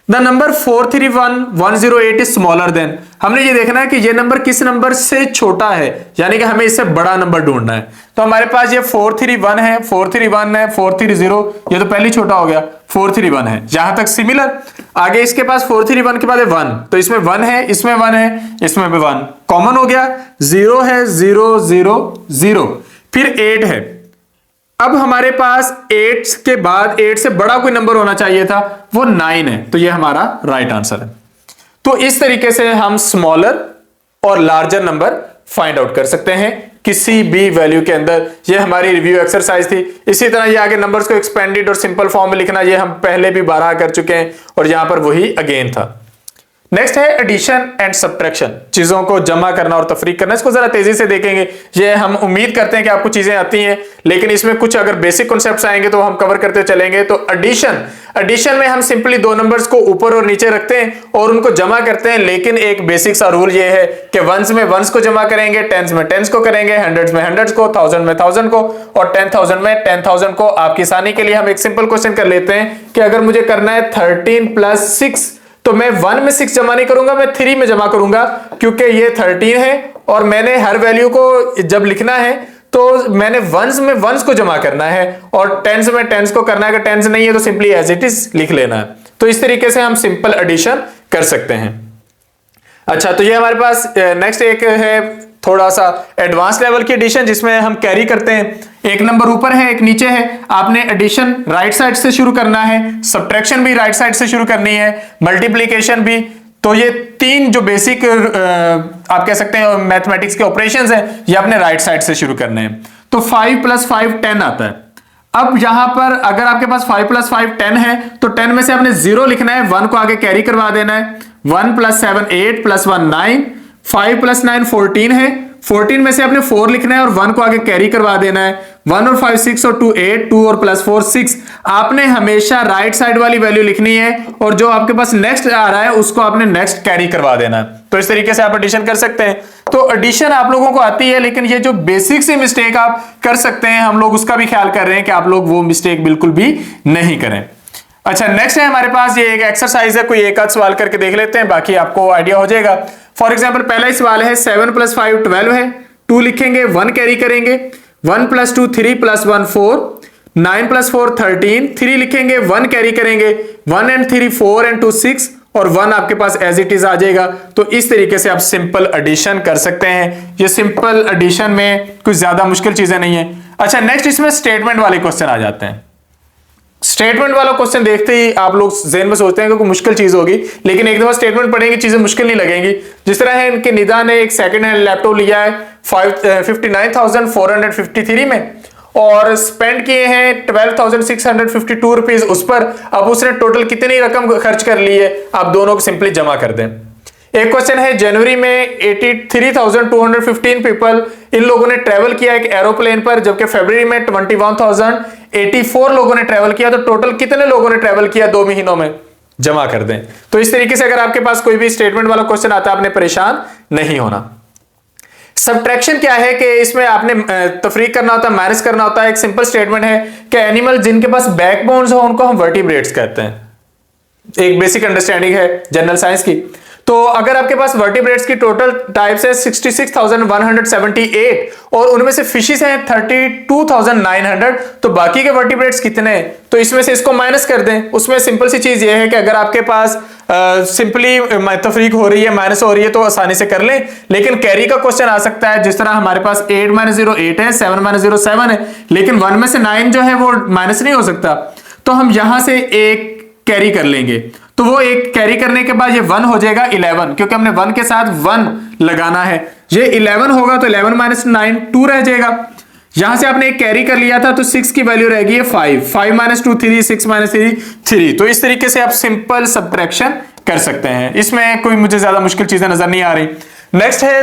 The number 431108 is smaller than, हमने ये देखना है कि ये नंबर किस नंबर से छोटा है, यानी कि हमें इससे बड़ा नंबर ढूंढना है। तो हमारे पास ये 431 है, 431 है, 430, ये तो पहले छोटा हो गया, 431 है, यहां तक सिमिलर। आगे इसके पास 431 के बाद है 1, तो इसमें 1 है, इसमें 1 है, इसमें भी 1 कॉमन हो गया, 0 है, 0 0 0, फिर 8 है। अब हमारे पास 8 के बाद 8 से बड़ा कोई नंबर होना चाहिए था, वो 9 है, तो ये हमारा राइट आंसर है। तो इस तरीके से हम स्मॉलर और लार्जर नंबर फाइंड आउट कर सकते हैं किसी भी वैल्यू के अंदर। ये हमारी रिव्यू एक्सरसाइज थी। इसी तरह ये आगे नंबर्स को एक्सपेंडेड और सिंपल फॉर्म में लिखना, ये हम पहले भी 12 कर चुके हैं और यहां पर वही अगेन था। नेक्स्ट है एडिशन एंड सब्ट्रैक्शन, चीजों को जमा करना और तफरीक करना। इसको जरा तेजी से देखेंगे, ये हम उम्मीद करते हैं कि आपको चीजें आती हैं, लेकिन इसमें कुछ अगर बेसिक कॉन्सेप्ट्स आएंगे तो हम कवर करते चलेंगे। तो एडिशन में हम सिंपली दो नंबर्स को ऊपर और नीचे रखते हैं और उनको जमा करते हैं, लेकिन एक बेसिक सा रूल ये है कि वंस में वंस को जमा करेंगे, टेंस में टेंस को करेंगे, हंड्रेड्स में हंड्रेड्स को, थाउजेंड में थाउजेंड को और 10,000 में 10,000 को। आपकी आसानी के लिए हम एक सिंपल क्वेश्चन कर लेते हैं कि अगर मुझे करना है 13 + 6, तो मैं 1 में 6 जमा नहीं करूंगा, मैं 3 में जमा करूंगा, क्योंकि ये 13 है और मैंने हर वैल्यू को जब लिखना है तो मैंने वंस में वंस को जमा करना है और टेंस में टेंस को करना है। अगर टेंस नहीं है तो सिंपली एज इट इज लिख लेना है। तो इस तरीके से हम सिंपल एडिशन कर सकते हैं। अच्छा, तो ये हमारे पास नेक्स्ट एक है थोड़ा सा एडवांस लेवल की एडिशन, जिसमें हम कैरी करते हैं। एक नंबर ऊपर है, एक नीचे है। आपने एडिशन राइट साइड से शुरू करना है, सब्ट्रैक्शन भी राइट साइड से शुरू करनी है, मल्टीप्लिकेशन भी। तो ये तीन जो बेसिक आप कह सकते हैं मैथमेटिक्स के ऑपरेशंस हैं, ये आपने राइट साइड से शुरू करने हैं। तो 5 + 5 10 आता है। अब यहां पर अगर आपके पास 5 + 5 10 है तो 10 में से आपने 0 लिखना है, 1 को आगे कैरी करवा देना है। 1 + 7 8 + 1 9, 5 + 9 14 है। 14 में से आपने 4 लिखना है और 1 को आगे कैरी करवा देना है। 1 और 5 6 और 2 8, 2 और +4 6। आपने हमेशा राइट साइड वाली वैल्यू लिखनी है और जो आपके पास नेक्स्ट आ रहा है उसको आपने नेक्स्ट कैरी करवा देना है। तो इस तरीके से आप एडिशन कर सकते हैं। तो एडिशन आप लोगों को आती है, लेकिन ये जो बेसिक सी मिस्टेक आप कर सकते हैं, हम लोग उसका भी ख्याल कर रहे हैं कि आप लोग वो मिस्टेक बिल्कुल भी नहीं करें। अच्छा, नेक्स्ट है हमारे पास ये एक एक्सरसाइज है, कोई एक आध सवाल करके देख लेते हैं, बाकी आपको आइडिया हो जाएगा। फॉर एग्जाम्पल पहला ही सवाल है 7 + 5 12 है। 2 लिखेंगे, 1 कैरी करेंगे, 1 + 2 3 + 1 4, 9 + 4 13, 3 लिखेंगे, 1 कैरी करेंगे, 1 and 3 4 and 2 6 और 1 आपके पास एज इट इज आ जाएगा। तो इस तरीके से आप सिंपल एडिशन कर सकते हैं। ये सिंपल एडिशन में कुछ ज्यादा मुश्किल चीजें नहीं है। अच्छा, नेक्स्ट इसमें स्टेटमेंट वाले क्वेश्चन आ जाते हैं। स्टेटमेंट वाला क्वेश्चन देखते ही आप लोग ज़हन में सोचते हैं कि कोई मुश्किल चीज होगी, लेकिन एक दफा स्टेटमेंट पढ़ेंगे चीजें मुश्किल नहीं लगेंगी। जिस तरह है इनके निदा ने एक सेकंड हैंड लैपटॉप लिया है 59,453 में और स्पेंड किए हैं 12,652 रुपीज उस पर। अब उसने टोटल कितनी रकम खर्च कर ली है, आप दोनों को सिंपली जमा कर दें। एक क्वेश्चन है जनवरी में 83,215 पीपल, इन लोगों ने ट्रेवल किया एक एरोप्लेन पर, जबकि फरवरी में 21,084 लोगों ने ट्रेवल किया। तो टोटल कितने लोगों ने ट्रेवल किया 2 महीनों में, जमा कर दें। तो इस तरीके से अगर आपके पास कोई भी स्टेटमेंट वाला क्वेश्चन आता है, आपने परेशान नहीं होना। सब्ट्रैक्शन क्या है कि इसमें आपने तफरीक करना होता है, माइनस करना होता है। एक सिंपल स्टेटमेंट है कि एनिमल जिनके पास बैकबोन्स हो उनको हम वर्टिब्रेट्स कहते हैं। एक बेसिक अंडरस्टैंडिंग है जनरल साइंस की। तो अगर आपके पास वर्टिब्रेट्स की टोटल टाइप्स है 66,178 और उनमें से फिशेस हैं 32,900, तो बाकी के वर्टिब्रेट्स कितने हैं? तो इसमें से इसको माइनस कर दें। उसमें सिंपल सी चीज ये है कि अगर आपके पास सिंपली तफरीक हो रही है, माइनस हो रही है, तो आसानी से कर लें। लेकिन कैरी का क्वेश्चन आ सकता है, जिस तरह हमारे पास 8 - 0 8 है, 7 - 0 7 है, लेकिन 1 में से 9 जो है वो माइनस नहीं हो सकता। तो हम यहां से एक कैरी कर लेंगे, तो वो एक कैरी करने के बाद ये 1 हो जाएगा 11, क्योंकि हमने 1 के साथ 1 लगाना है। ये 11 होगा तो 11 - 9 2 रह जाएगा। यहां से आपने एक कैरी कर लिया था तो 6 की वैल्यू रहेगी 5, 5 - 2 3, 6 - 3 3। तो इस तरीके से आप सिंपल सब्ट्रैक्शन कर सकते हैं। इसमें कोई मुझे ज्यादा मुश्किल चीजें नजर नहीं आ रही। नेक्स्ट है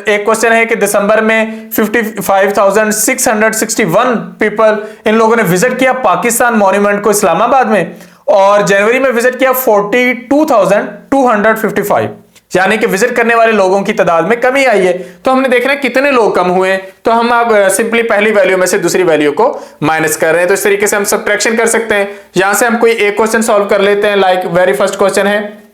एक क्वेश्चन है कि दिसंबर में 55,661 पीपल, इन लोगों ने विजिट किया पाकिस्तान मॉन्यूमेंट को इस्लामाबाद में, और जनवरी में विजिट किया 42,255, यानी कि विजिट करने वाले लोगों की तादाद में कमी आई है। तो हमने देखना है कितने लोग कम हुए, तो हम अब सिंपली पहली वैल्यू में से दूसरी वैल्यू को माइनस कर रहे हैं। तो इस तरीके से हम सब्ट्रैक्शन कर सकते हैं। यहां से हम कोई एक क्वेश्चन सॉल्व कर लेते हैं। लाइक वेरी फर्स्ट क्वेश्चन है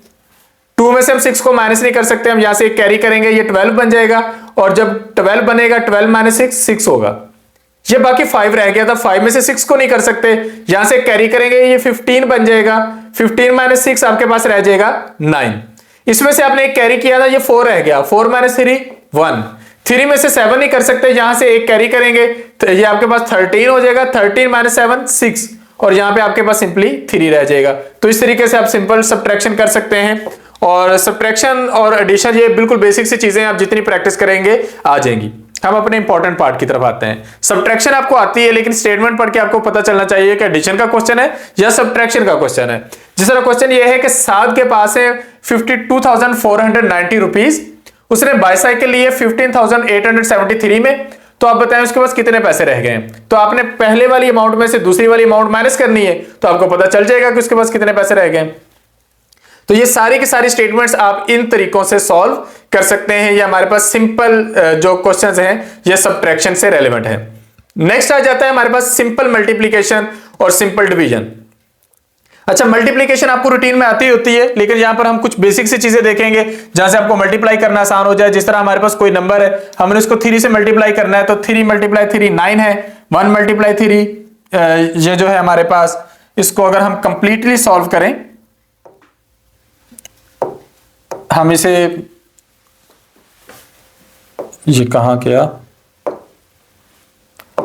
2 में से हम 6 को माइनस नहीं कर सकते, हम यहां से एक कैरी करेंगे, ये 12 बन जाएगा, और जब 12 बनेगा 12 - 6 6 होगा। ये बाकी 5 रह गया था, 5 में से 6 को नहीं कर सकते, यहां से कैरी करेंगे, ये 15 बन जाएगा। 15 - 6 आपके पास रह जाएगा 9। इसमें से आपने एक कैरी किया था, ये 4 रह गया, 4 - 3 1। 3 में से 7 नहीं कर सकते, यहां से एक कैरी करेंगे तो ये आपके पास 13 हो जाएगा। 13 - 7 6, और यहां पे आपके पास सिंपली 3 रह जाएगा। तो इस तरीके से आप सिंपल सब्ट्रैक्शन कर सकते हैं। और सब्ट्रैक्शन और एडिशन ये बिल्कुल बेसिक सी चीजें, आप जितनी प्रैक्टिस करेंगे आ जाएंगी। हम अपने इंपॉर्टेंट पार्ट की तरफ आते हैं। सब्ट्रैक्शन आपको आती है, लेकिन स्टेटमेंट पढ़ के आपको पता चलना चाहिए कि एडिशन का क्वेश्चन है या सब्ट्रैक्शन का क्वेश्चन है। जिस तरह क्वेश्चन ये है कि साद के पास है 52,490 रुपीज, उसने बाईसाइकिल ली है 15,873 में, तो आप बताएं उसके पास कितने पैसे रह गए। तो आपने पहले वाली अमाउंट में से दूसरी वाली अमाउंट माइनस करनी है, तो आपको पता चल जाएगा कि उसके पास कितने पैसे रह गए। तो ये सारी की सारी स्टेटमेंट्स आप इन तरीकों से सॉल्व कर सकते हैं। ये हमारे पास सिंपल जो क्वेश्चंस हैं ये सब्ट्रैक्शन से रेलेवेंट है। नेक्स्ट आ जाता है हमारे पास सिंपल मल्टीप्लिकेशन और सिंपल डिवीजन। अच्छा, मल्टीप्लिकेशन आपको रूटीन में आती होती है, लेकिन यहां पर हम कुछ बेसिक सी चीजें देखेंगे जहां से आपको मल्टीप्लाई करना आसान हो जाए। जिस तरह हमारे पास कोई नंबर है, हमने उसको 3 से मल्टीप्लाई करना है, तो 3 × 3 9 है, 1 × 3 ये जो है हमारे पास, इसको अगर हम कंप्लीटली सॉल्व करें, हम इसे, ये कहां गया,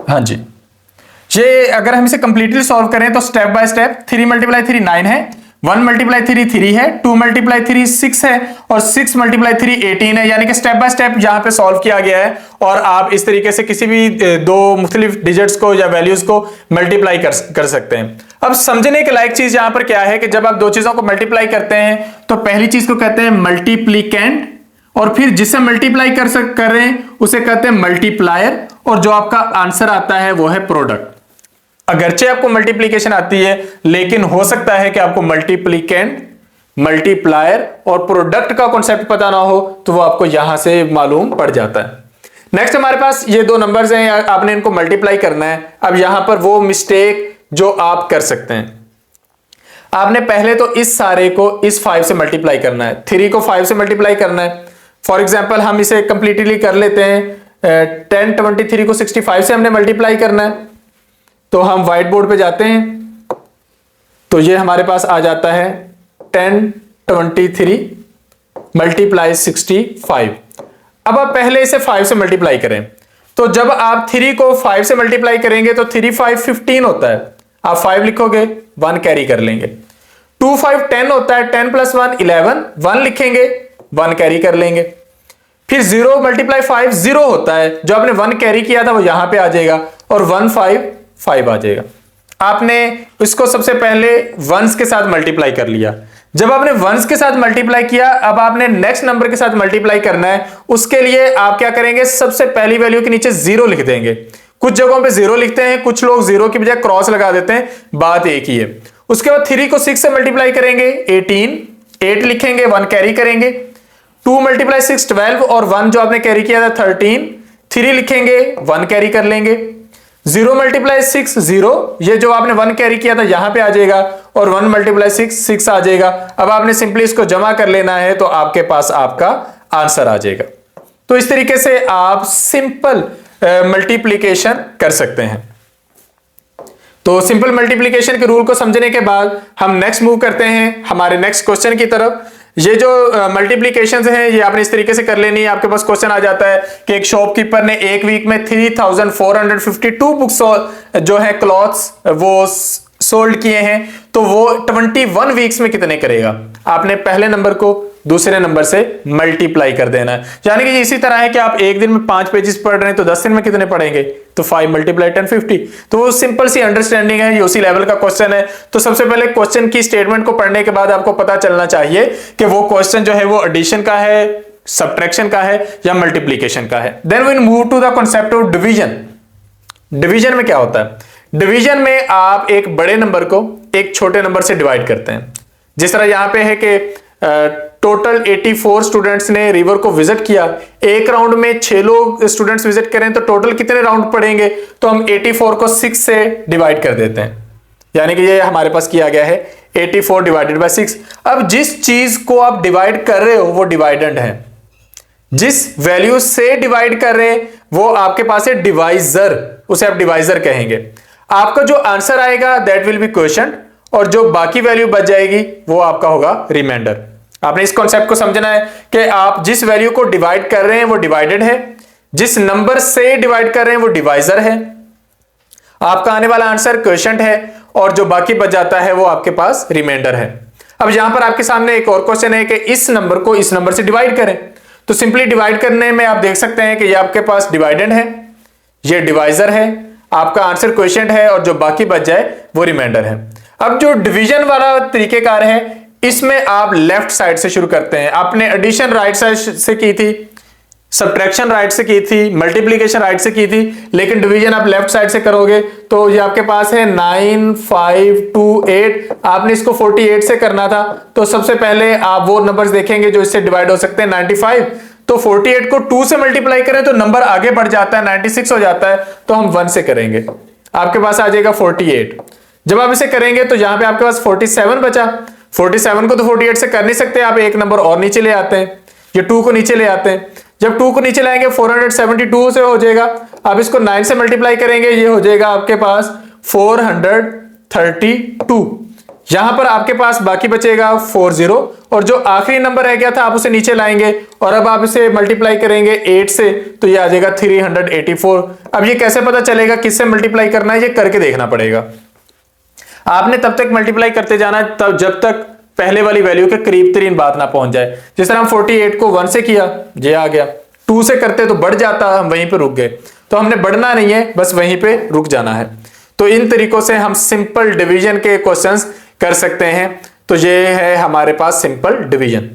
हाँ जी, ये अगर हम इसे कंप्लीटली सॉल्व करें तो स्टेप बाय स्टेप 3 × 3 9 है, 1 × 3 3 है, 2 × 3 6 है और 6 × 3 18 है। यानी कि स्टेप बाय स्टेप यहां पे सॉल्व किया गया है और आप इस तरीके से किसी भी दो मुख्तलिफ डिजिट्स को या वैल्यूज को मल्टीप्लाई कर सकते हैं। अब समझने के लायक चीज यहां पर क्या है कि जब आप दो चीजों को मल्टीप्लाई करते हैं तो पहली चीज को कहते हैं मल्टीप्लिकेंट, और फिर जिससे मल्टीप्लाई कर रहे हैं उसे कहते हैं मल्टीप्लायर, और जो आपका आंसर आता है वो है प्रोडक्ट। अगरचे आपको मल्टीप्लिकेशन आती है, लेकिन हो सकता है कि आपको मल्टीप्लिकेंट, मल्टीप्लायर और प्रोडक्ट का कॉन्सेप्ट पता ना हो, तो वो आपको यहां से मालूम पड़ जाता है। नेक्स्ट हमारे पास ये दो नंबर्स हैं, आपने इनको मल्टीप्लाई करना है। अब यहां पर वो मिस्टेक जो आप कर सकते हैं, आपने पहले तो इस सारे को इस 5 से मल्टीप्लाई करना है, 3 को 5 से मल्टीप्लाई करना है। फॉर एग्जाम्पल हम इसे कंप्लीटली कर लेते हैं, 10 23 को 65 से हमने मल्टीप्लाई करना है। तो हम व्हाइट बोर्ड पे जाते हैं, तो ये हमारे पास आ जाता है 10 23 मल्टीप्लाई 65। अब आप पहले इसे 5 से मल्टीप्लाई करें, तो जब आप 3 को 5 से मल्टीप्लाई करेंगे तो 3 5 15 होता है, आप 5 लिखोगे, 1 कैरी कर लेंगे। 2 5 10 होता है, 10 + 1 11, 1 लिखेंगे, 1 कैरी कर लेंगे। फिर 0 × 5 0 होता है, जो आपने 1 कैरी किया था वो यहां पे आ जाएगा, और 1 5 5 आ जाएगा। आपने इसको सबसे पहले वंस के साथ मल्टीप्लाई कर लिया। जब आपने वंस के साथ मल्टीप्लाई किया, अब आपने नेक्स्ट नंबर के साथ मल्टीप्लाई करना है। उसके लिए आप क्या करेंगे, सबसे पहली वैल्यू के नीचे 0 लिख देंगे। कुछ जगहों पे 0 लिखते हैं, कुछ लोग 0 की बजाय क्रॉस लगा देते हैं, बात एक ही है। उसके बाद 3 को 6 से मल्टीप्लाई करेंगे, 18, 8 लिखेंगे, 1 कैरी करेंगे। 2 × 6 12 और 1 जो आपने कैरी किया था 13, 3 लिखेंगे, 1 कैरी कर लेंगे। 0 × 6 0, ये जो आपने 1 कैरी किया था यहां पे आ जाएगा, और 1 × 6 6 आ जाएगा। अब आपने सिंपली इसको जमा कर लेना है, तो आपके पास आपका आंसर आ जाएगा। तो इस तरीके से आप सिंपल मल्टीप्लिकेशन कर सकते हैं। तो सिंपल मल्टीप्लिकेशन के रूल को समझने के बाद हम नेक्स्ट मूव करते हैं हमारे नेक्स्ट क्वेश्चन की तरफ। ये जो मल्टीप्लिकेशंस हैं ये आपने इस तरीके से कर लेनी है। आपके पास क्वेश्चन आ जाता है कि एक शॉपकीपर ने एक वीक में 3452 बुक्स जो है क्लॉथ्स वो सोल्ड किए हैं, तो वो 21 वीक्स में कितने करेगा। आपने पहले नंबर को दूसरे नंबर से मल्टीप्लाई कर देना है। यानी कि इसी तरह है कि आप एक दिन में 5 पेजेस पढ़ रहे हैं, तो 10 दिन में कितने पढ़ेंगे, तो 5 × 10 50। तो वो सिंपल सी अंडरस्टैंडिंग है, ये उसी लेवल का क्वेश्चन है। तो सबसे पहले क्वेश्चन की स्टेटमेंट को पढ़ने के बाद आपको पता चलना चाहिए कि वो क्वेश्चन जो है वो एडिशन का है, सब्ट्रैक्शन का है या मल्टीप्लीकेशन का है। Then we move to the concept of division. Division में क्या होता है, डिवीजन में आप एक बड़े नंबर को एक छोटे नंबर से डिवाइड करते हैं। जिस तरह यहां पे है कि टोटल 84 स्टूडेंट्स ने रिवर को विजिट किया, एक राउंड में 6 लोग स्टूडेंट्स विजिट करें तो टोटल कितने राउंड पड़ेंगे, तो हम 84 को 6 से डिवाइड कर देते हैं। यानी कि ये हमारे पास किया गया है 84 / 6। अब जिस चीज को आप डिवाइड कर रहे हो वो डिवाइडेंड है, जिस वैल्यू से डिवाइड कर रहे हैं वो आपके पास है डिवाइजर, उसे आप डिवाइजर कहेंगे। आपका जो आंसर आएगा दैट विल बी क्वोशिएंट, और जो बाकी वैल्यू बच जाएगी वो आपका होगा रिमाइंडर। आपने इस कॉन्सेप्ट को समझना है कि आप जिस वैल्यू को डिवाइड कर रहे हैं वो डिवाइडेड है, जिस नंबर से डिवाइड कर रहे हैं वो डिवाइजर है, आपका आने वाला आंसर क्वोशिएंट है, और जो बाकी बच जाता है वो आपके पास रिमाइंडर है। अब यहां पर आपके सामने एक और क्वेश्चन है कि इस नंबर को इस नंबर से डिवाइड करें, तो सिंपली डिवाइड करने में आप देख सकते हैं कि ये आपके पास डिवाइडेंड है, ये डिवाइजर है, आपका आंसर क्वोशिएंट है, और जो बाकी बच जाए वो रिमाइंडर है। अब जो डिवीजन वाला तरीकेकार है, इसमें आप लेफ्ट साइड से शुरू करते हैं। आपने एडिशन राइट साइड से की थी, सब्ट्रैक्शन राइट से की थी, मल्टीप्लीकेशन राइट से की थी, लेकिन डिवीजन आप लेफ्ट साइड से करोगे। तो ये आपके पास है 9 5 2 8, आपने इसको 48 से करना था। तो सबसे पहले आप वो नंबर्स देखेंगे जो इससे डिवाइड हो सकते हैं। 95, तो 48 को 2 से मल्टीप्लाई करें तो नंबर आगे बढ़ जाता है, 96 हो जाता है, तो हम 1 से करेंगे, आपके पास आ जाएगा 48। जब आप इसे करेंगे तो यहां पे आपके पास 47 बचा। 47 को तो 48 से कर नहीं सकते, आप एक नंबर और नीचे ले आते हैं, ये 2 को नीचे ले आते हैं। जब 2 को नीचे लाएंगे 472 से हो जाएगा। आप इसको 9 से मल्टीप्लाई करेंगे, ये हो जाएगा आपके पास 432। यहां पर आपके पास बाकी बचेगा 40, और जो आखिरी नंबर रह गया था आप उसे नीचे लाएंगे, और अब आप इसे मल्टीप्लाई करेंगे 8 से, तो ये आ जाएगा 384। अब ये कैसे पता चलेगा किससे मल्टीप्लाई करना है, ये करके देखना पड़ेगा। आपने तब तक मल्टीप्लाई करते जाना तब जब तक पहले वाली वैल्यू के करीब तरीन बात ना पहुंच जाए। जिस तरह हम 48 को 1 से किया, ये आ गया। 2 से करते तो बढ़ जाता, हम वहीं पे रुक गए। तो हमने बढ़ना नहीं है, बस वहीं पे रुक जाना है। तो इन तरीकों से हम सिंपल डिवीजन के क्वेश्चंस कर सकते हैं। तो ये है हमारे पास सिंपल डिवीजन।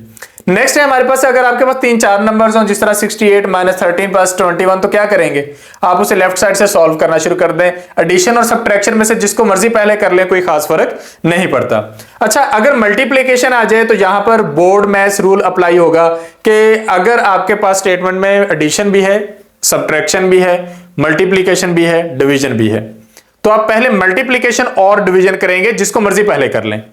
नेक्स्ट है हमारे पास, अगर आपके पास 3-4 नंबर्स हों, जिस तरह 68 - 13 + 21, तो क्या करेंगे, आप उसे लेफ्ट साइड से सॉल्व करना शुरू कर दें। एडिशन और सब्ट्रैक्शन में से जिसको मर्जी पहले कर लें, कोई खास फर्क नहीं पड़ता। अच्छा, अगर मल्टीप्लिकेशन आ जाए तो यहां पर बोर्ड मैथ्स रूल अप्लाई होगा कि अगर आपके पास स्टेटमेंट में एडिशन भी है, सब्ट्रैक्शन भी है, मल्टीप्लिकेशन भी है, डिवीजन भी है, तो आप पहले मल्टीप्लिकेशन और डिवीजन करेंगे, जिसको मर्जी पहले कर लें,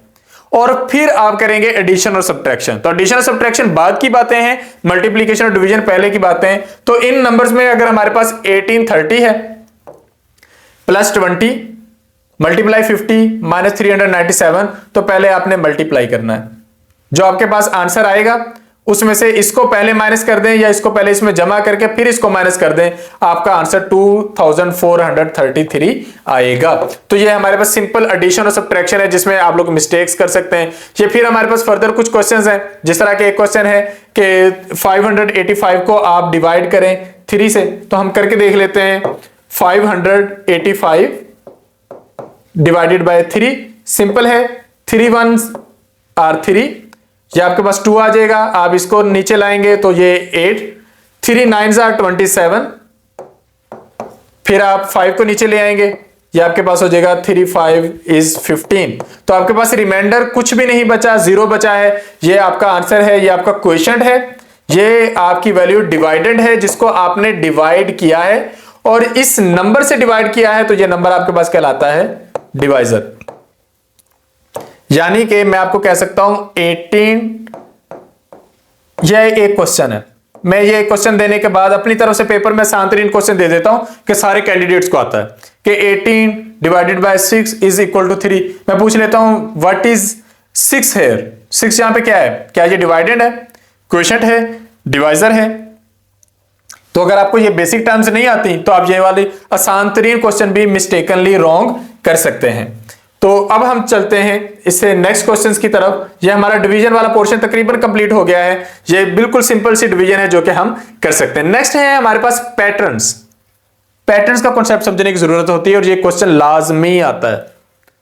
और फिर आप करेंगे एडिशन और सब्ट्रैक्शन। तो एडिशन और सब्ट्रैक्शन बाद की बातें हैं, मल्टीप्लिकेशन और डिवीजन पहले की बातें हैं। तो इन नंबर्स में अगर हमारे पास 1830 है प्लस 20 मल्टीप्लाई 50 - 397, तो पहले आपने मल्टीप्लाई करना है। जो आपके पास आंसर आएगा उसमें से इसको पहले माइनस कर दें, या इसको पहले इसमें जमा करके फिर इसको माइनस कर दें, आपका आंसर 2433 आएगा। तो ये हमारे पास सिंपल एडिशन और सब्ट्रैक्शन है, जिसमें आप लोग मिस्टेक्स कर सकते हैं। ये फिर हमारे पास फर्दर कुछ क्वेश्चंस हैं, जिस तरह के एक क्वेश्चन है कि 585 को आप डिवाइड करें 3 से, तो हम करके देख लेते हैं। 585 डिवाइडेड बाय 3, सिंपल है, 3 1s are 3, ये आपके पास 2 आ जाएगा। आप इसको नीचे लाएंगे तो ये 8, 3 9s are 27, फिर आप 5 को नीचे ले आएंगे, ये आपके पास हो जाएगा 3 5 is 15। तो आपके पास रिमाइंडर कुछ भी नहीं बचा, 0 बचा है। ये आपका आंसर है, ये आपका क्वोशिएंट है, ये आपकी वैल्यू डिवाइडेड है, जिसको आपने डिवाइड किया है और इस नंबर से डिवाइड किया है, तो ये नंबर आपके पास कहलाता है डिवाइजर। यानी कि मैं आपको कह सकता हूं 18, यह एक क्वेश्चन है। मैं ये क्वेश्चन देने के बाद अपनी तरफ से पेपर में आसान क्वेश्चन दे देता हूं कि सारे कैंडिडेट्स को आता है कि 18 divided by 6 is equal to 3। मैं पूछ लेता हूं व्हाट इज 6 हेयर, 6 यहां पे क्या है, क्या ये डिवाइडेड है, क्वोशिएंट है, डिवाइजर है? तो अगर आपको ये बेसिक टर्म्स नहीं आती तो आप ये वाले आसान तरीन क्वेश्चन भी मिस्टेकनली रॉन्ग कर सकते हैं। तो अब हम चलते हैं इससे नेक्स्ट क्वेश्चंस की तरफ। ये हमारा डिवीजन वाला पोर्शन तकरीबन कंप्लीट हो गया है। ये बिल्कुल सिंपल सी डिवीजन है जो कि हम कर सकते हैं। नेक्स्ट है हमारे पास पैटर्न्स। पैटर्न्स का कॉन्सेप्ट समझने की जरूरत होती है और ये क्वेश्चन लाजमी आता है,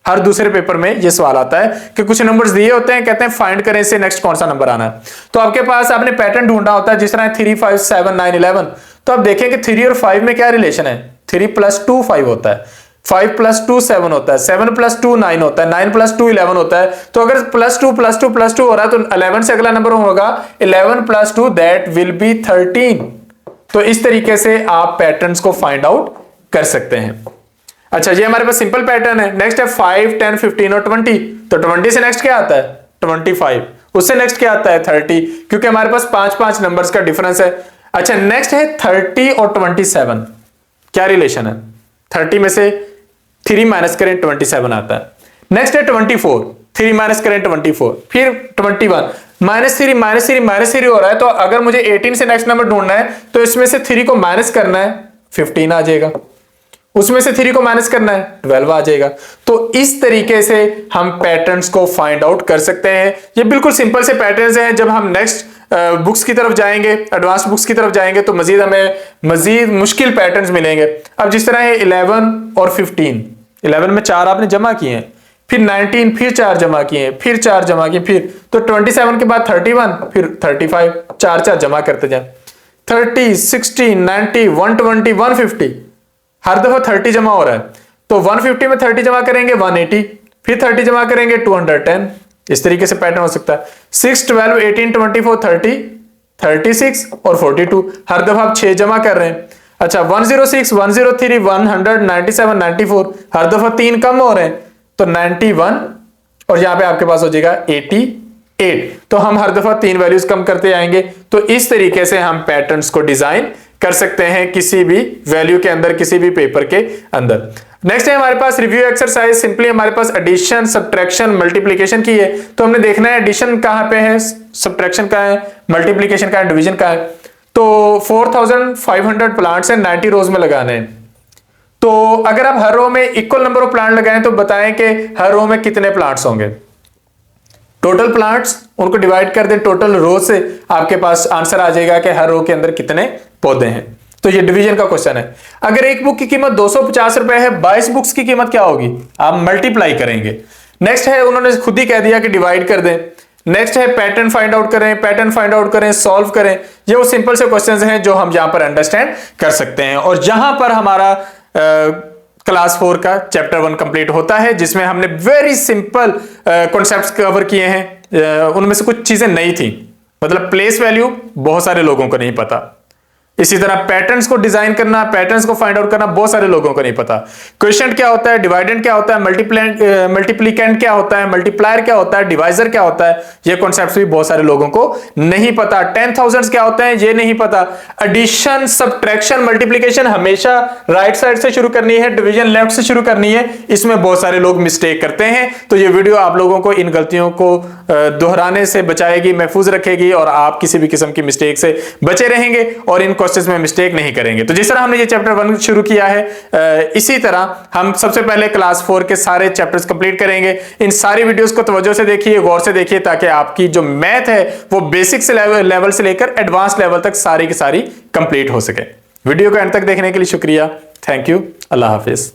हर दूसरे पेपर में ये सवाल आता है कि कुछ नंबर्स दिए होते हैं, कहते हैं फाइंड करें इससे नेक्स्ट कौन सा नंबर आना है। तो आपके पास आपने पैटर्न ढूंढना होता है, जिस तरह 3 5 7 9 11। तो आप देखें कि 3 और 5 में क्या रिलेशन है। 3 + 2 5 होता है, 5 + 2 7 होता है, 7 + 2 9 होता है, 9 + 2 11 होता है। तो अगर +2 +2 +2 हो रहा है तो 11 से अगला नंबर होगा 11 + 2, दैट विल बी 13। तो इस तरीके से आप पैटर्न्स को फाइंड आउट कर सकते हैं। अच्छा, ये हमारे पास सिंपल पैटर्न है। नेक्स्ट है 5 10 15 और 20। तो 20 से नेक्स्ट क्या आता है 25, उससे नेक्स्ट क्या आता है 30, क्योंकि हमारे पास 5 नंबर्स का डिफरेंस है। अच्छा, नेक्स्ट है 30 और 27, क्या रिलेशन है? 30 में से 3 माइनस करें 27 आता है। नेक्स्ट है 24, 3 माइनस करें 24, फिर 21 -3 हो रहा है। तो अगर मुझे 18 से नेक्स्ट नंबर ढूंढना है तो इसमें से 3 को माइनस करना है, 15 आ जाएगा। उसमें से 3 को माइनस करना है, 12 आ जाएगा। तो इस तरीके से हम पैटर्न्स को फाइंड आउट कर सकते हैं। ये बिल्कुल सिंपल से पैटर्न्स हैं। जब हम नेक्स्ट बुक्स की तरफ जाएंगे, एडवांस बुक्स की तरफ जाएंगे, तो मजीद मुश्किल पैटर्न्स मिलेंगे। अब जिस तरह है 11 और 15, 11 में 4 आपने जमा किए हैं, फिर 19, फिर 4 जमा किए, फिर 4 जमा किए, फिर तो 27 के बाद 31, फिर 35, 4 जमा करते जाए। 30, 60, 90, 120, 150, हर दफा 30 जमा हो रहा है। तो 150 में 30 जमा करेंगे 180, फिर 30 जमा करेंगे 210। इस तरीके से पैटर्न हो सकता है। 6, 12, 18, 24, 30, 36 और 42, हर दफा आप 6 जमा कर रहे हैं। अच्छा 106, 103, 197, 94, हर दफा 3 कम हो रहे हैं, तो 91 और यहां पे आपके पास हो जाएगा 88। तो हम हर दफा 3 वैल्यूज कम करते आएंगे। तो इस तरीके से हम पैटर्न्स को डिजाइन कर सकते हैं किसी भी वैल्यू के अंदर, किसी भी पेपर के अंदर। नेक्स्ट है हमारे पास रिव्यू एक्सरसाइज। सिंपली हमारे पास एडिशन, सब्ट्रैक्शन, मल्टीप्लिकेशन की है। तो हमने देखना है एडिशन कहां पे है, सब्ट्रैक्शन कहां है, मल्टीप्लिकेशन कहां है, डिवीजन कहां है। तो 4500 प्लांट्स हैं, 90 रोज में लगाने हैं। तो अगर आप हर रो में इक्वल नंबर ऑफ प्लांट लगाएं तो बताएं कि हर रो में कितने प्लांट्स होंगे। टोटल प्लांट्स उनको डिवाइड कर दें टोटल रो से, आपके पास आंसर आ जाएगा कि हर रो के अंदर कितने पौधे हैं। तो ये डिवीजन का क्वेश्चन है। अगर एक बुक की कीमत 250 रुपए है, 22 बुक्स की कीमत क्या होगी, आप मल्टीप्लाई करेंगे। नेक्स्ट है उन्होंने खुद ही कह दिया कि डिवाइड कर दें। नेक्स्ट है पैटर्न फाइंड आउट करें, पैटर्न फाइंड आउट करें, सॉल्व करें। ये वो सिंपल से क्वेश्चंस हैं जो हम यहां पर अंडरस्टैंड कर सकते हैं। और जहां पर हमारा क्लास 4 का चैप्टर 1 कंप्लीट होता है, जिसमें हमने वेरी सिंपल कॉन्सेप्ट्स कवर किए हैं। उनमें से कुछ चीजें नई थी, मतलब प्लेस वैल्यू बहुत सारे लोगों को नहीं पता। इसी तरह पैटर्न्स को डिजाइन करना, पैटर्न्स को फाइंड आउट करना बहुत सारे लोगों को नहीं पता। क्वेश्चन क्या होता है, डिवाइडेंड क्या होता है, मल्टीप्लिकेंट क्या होता है, मल्टीप्लायर क्या होता है, डिवाइजर क्या होता है, ये कॉन्सेप्ट्स भी बहुत सारे लोगों को नहीं पता। 10,000 क्या होते हैं ये नहीं पता। एडिशन, सब्ट्रैक्शन, मल्टीप्लिकेशन हमेशा राइट साइड से शुरू करनी है, डिवीजन लेफ्ट से शुरू करनी है। इसमें बहुत सारे लोग मिस्टेक करते हैं। तो ये वीडियो आप लोगों को इन गलतियों को दोहराने से बचाएगी, महफूज रखेगी और आप किसी भी किस्म की मिस्टेक से बचे रहेंगे और इन क्वेश्चंस में मिस्टेक नहीं करेंगे। तो जिस तरह हमने ये चैप्टर 1 शुरू किया है, इसी तरह हम सबसे पहले क्लास 4 के सारे चैप्टर्स कंप्लीट करेंगे। इन सारी वीडियोस को तवज्जो से देखिए, गौर से देखिए, ताकि आपकी जो मैथ है वो बेसिक से लेवल से लेकर एडवांस लेवल तक सारी की सारी कंप्लीट हो सके। वीडियो को एंड तक देखने के लिए शुक्रिया। Thank you. Allah Hafiz.